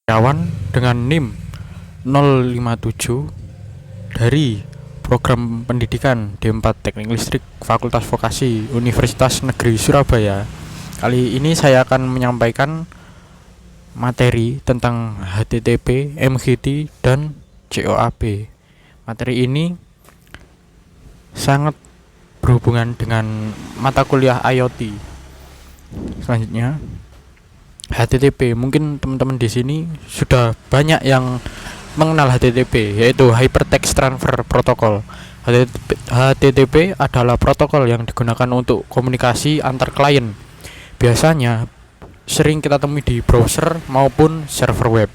karyawan dengan NIM 057 dari program pendidikan D4 Teknik Listrik Fakultas Vokasi Universitas Negeri Surabaya. Kali ini saya akan menyampaikan materi tentang HTTP, MGT, dan COAP. Materi ini sangat berhubungan dengan mata kuliah IoT. Selanjutnya, HTTP. Mungkin teman-teman di sini sudah banyak yang mengenal HTTP, yaitu Hypertext Transfer Protocol. HTTP adalah protokol yang digunakan untuk komunikasi antar klien. Biasanya sering kita temui di browser maupun server web.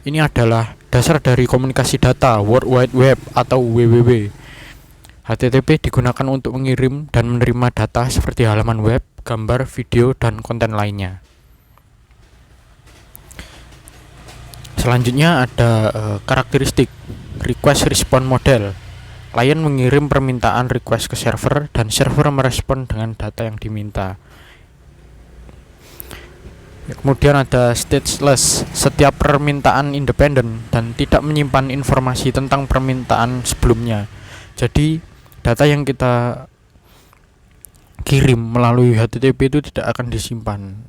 Ini adalah dasar dari komunikasi data World Wide Web atau WWW. HTTP digunakan untuk mengirim dan menerima data seperti halaman web, gambar, video, dan konten lainnya. Selanjutnya ada karakteristik request response model. Klien mengirim permintaan request ke server dan server merespon dengan data yang diminta. Kemudian ada stateless. Setiap permintaan independen dan tidak menyimpan informasi tentang permintaan sebelumnya. Jadi data yang kita kirim melalui HTTP itu tidak akan disimpan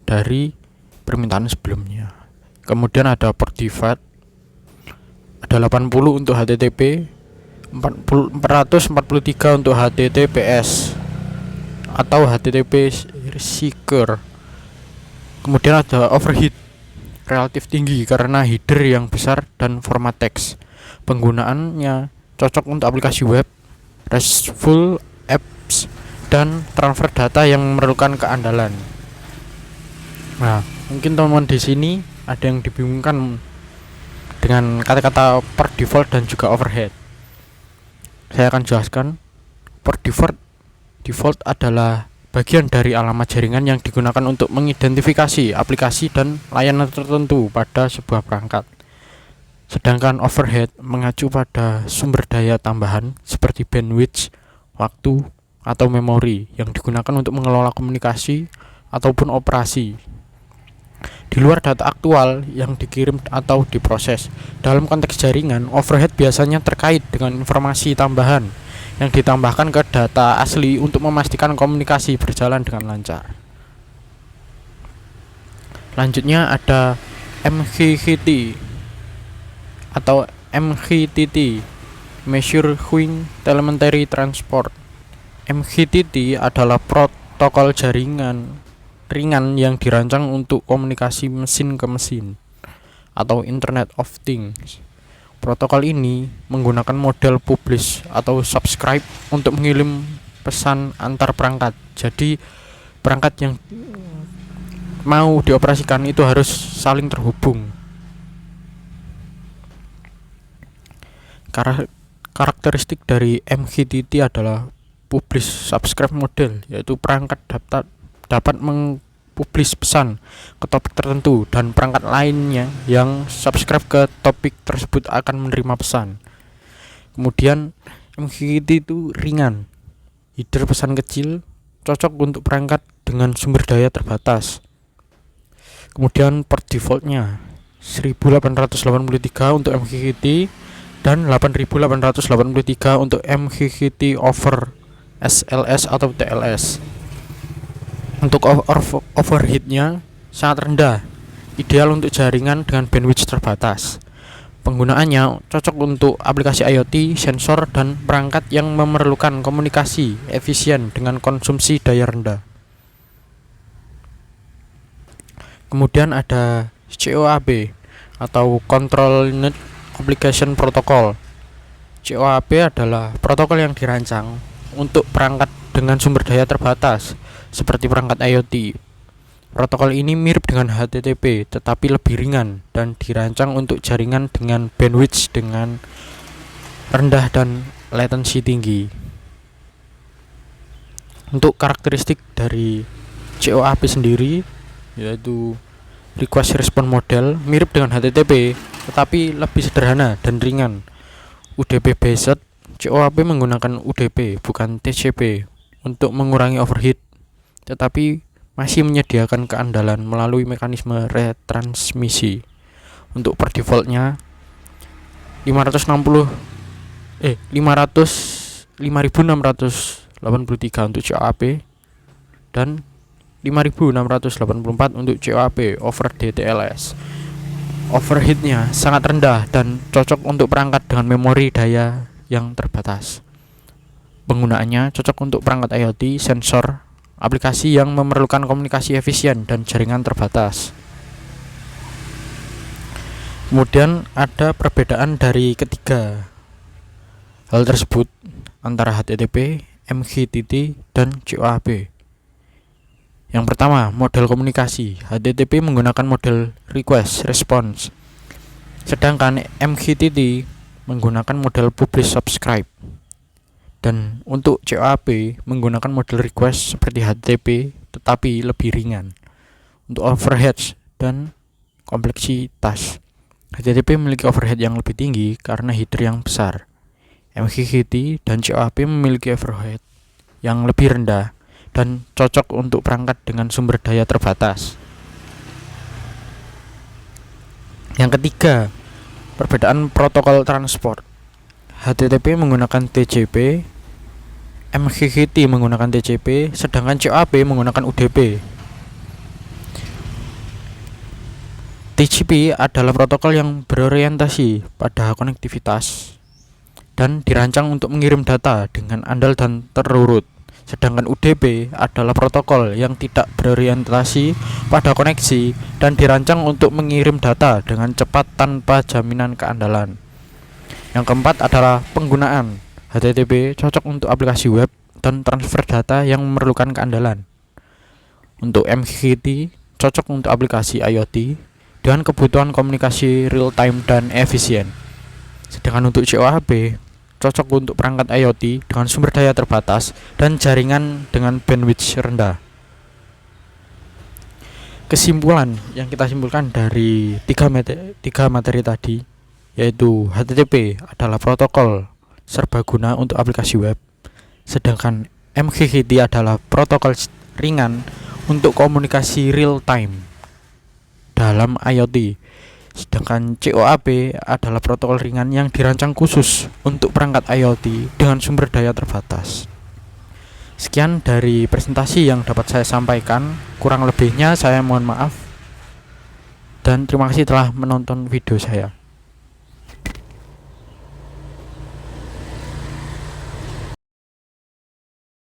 dari permintaan sebelumnya. Kemudian ada port default, ada 80 untuk HTTP, 443 untuk HTTPS atau HTTP seeker. Kemudian ada overhead, relatif tinggi karena header yang besar dan format teks. Penggunaannya cocok untuk aplikasi web, RESTful apps, dan transfer data yang memerlukan keandalan. Nah, mungkin teman-teman di sini ada yang dibingungkan dengan kata-kata per default dan juga overhead. Saya akan jelaskan. Per default adalah bagian dari alamat jaringan yang digunakan untuk mengidentifikasi aplikasi dan layanan tertentu pada sebuah perangkat. Sedangkan overhead mengacu pada sumber daya tambahan seperti bandwidth, waktu, atau memori yang digunakan untuk mengelola komunikasi ataupun operasi di luar data aktual yang dikirim atau diproses. Dalam konteks jaringan, overhead biasanya terkait dengan informasi tambahan yang ditambahkan ke data asli untuk memastikan komunikasi berjalan dengan lancar. Lanjutnya ada MGT atau MGTT, Measure Queuing Telemetry Transport. MGTT adalah protokol jaringan ringan yang dirancang untuk komunikasi mesin ke mesin atau Internet of Things. Protokol ini menggunakan model publish atau subscribe untuk mengirim pesan antar perangkat. Jadi perangkat yang mau dioperasikan itu harus saling terhubung. Karakteristik dari MGTT adalah publish subscribe model, yaitu perangkat dapat mengpublish pesan ke topik tertentu dan perangkat lainnya yang subscribe ke topik tersebut akan menerima pesan. Kemudian MGT itu ringan, header pesan kecil, cocok untuk perangkat dengan sumber daya terbatas. Kemudian port defaultnya 1883 untuk MGT dan 8883 untuk MGT over SLS atau TLS. Untuk overheadnya sangat rendah, ideal untuk jaringan dengan bandwidth terbatas. Penggunaannya cocok untuk aplikasi IoT, sensor, dan perangkat yang memerlukan komunikasi efisien dengan konsumsi daya rendah. Kemudian ada COAP atau Control Net Application Protocol. COAP adalah protokol yang dirancang untuk perangkat dengan sumber daya terbatas seperti perangkat IoT. Protokol ini mirip dengan HTTP tetapi lebih ringan dan dirancang untuk jaringan dengan bandwidth dengan rendah dan latency tinggi. Untuk karakteristik dari COAP sendiri yaitu request response model mirip dengan HTTP tetapi lebih sederhana dan ringan. UDP based, COAP menggunakan UDP bukan TCP untuk mengurangi overhead, tetapi masih menyediakan keandalan melalui mekanisme retransmisi. Untuk per defaultnya 5683 untuk COAP dan 5684 untuk COAP over DTLS. Overheatnya sangat rendah dan cocok untuk perangkat dengan memori daya yang terbatas. Penggunaannya cocok untuk perangkat IoT, sensor, aplikasi yang memerlukan komunikasi efisien dan jaringan terbatas. Kemudian ada perbedaan dari ketiga hal tersebut antara HTTP, MQTT, dan COAP. Yang pertama, model komunikasi. HTTP menggunakan model request response, sedangkan MQTT menggunakan model publish subscribe. Dan untuk COAP menggunakan model request seperti HTTP tetapi lebih ringan. Untuk overhead dan kompleksitas, HTTP memiliki overhead yang lebih tinggi karena header yang besar. MQTT dan COAP memiliki overhead yang lebih rendah dan cocok untuk perangkat dengan sumber daya terbatas. Yang ketiga, perbedaan protokol transport. HTTP menggunakan TCP, MQTT menggunakan TCP, sedangkan COAP menggunakan UDP. TCP adalah protokol yang berorientasi pada konektivitas dan dirancang untuk mengirim data dengan andal dan terurut. Sedangkan UDP adalah protokol yang tidak berorientasi pada koneksi dan dirancang untuk mengirim data dengan cepat tanpa jaminan keandalan. Yang keempat adalah penggunaan. HTTP cocok untuk aplikasi web dan transfer data yang memerlukan keandalan. Untuk MQTT cocok untuk aplikasi IoT dengan kebutuhan komunikasi real time dan efisien. Sedangkan untuk COAP cocok untuk perangkat IoT dengan sumber daya terbatas dan jaringan dengan bandwidth rendah. Kesimpulan yang kita simpulkan dari tiga materi tadi yaitu HTTP adalah protokol serbaguna untuk aplikasi web, sedangkan MQTT adalah protokol ringan untuk komunikasi real time dalam IoT. Sedangkan COAP adalah protokol ringan yang dirancang khusus untuk perangkat IoT dengan sumber daya terbatas. Sekian dari presentasi yang dapat saya sampaikan. Kurang lebihnya saya mohon maaf. Dan terima kasih telah menonton video saya.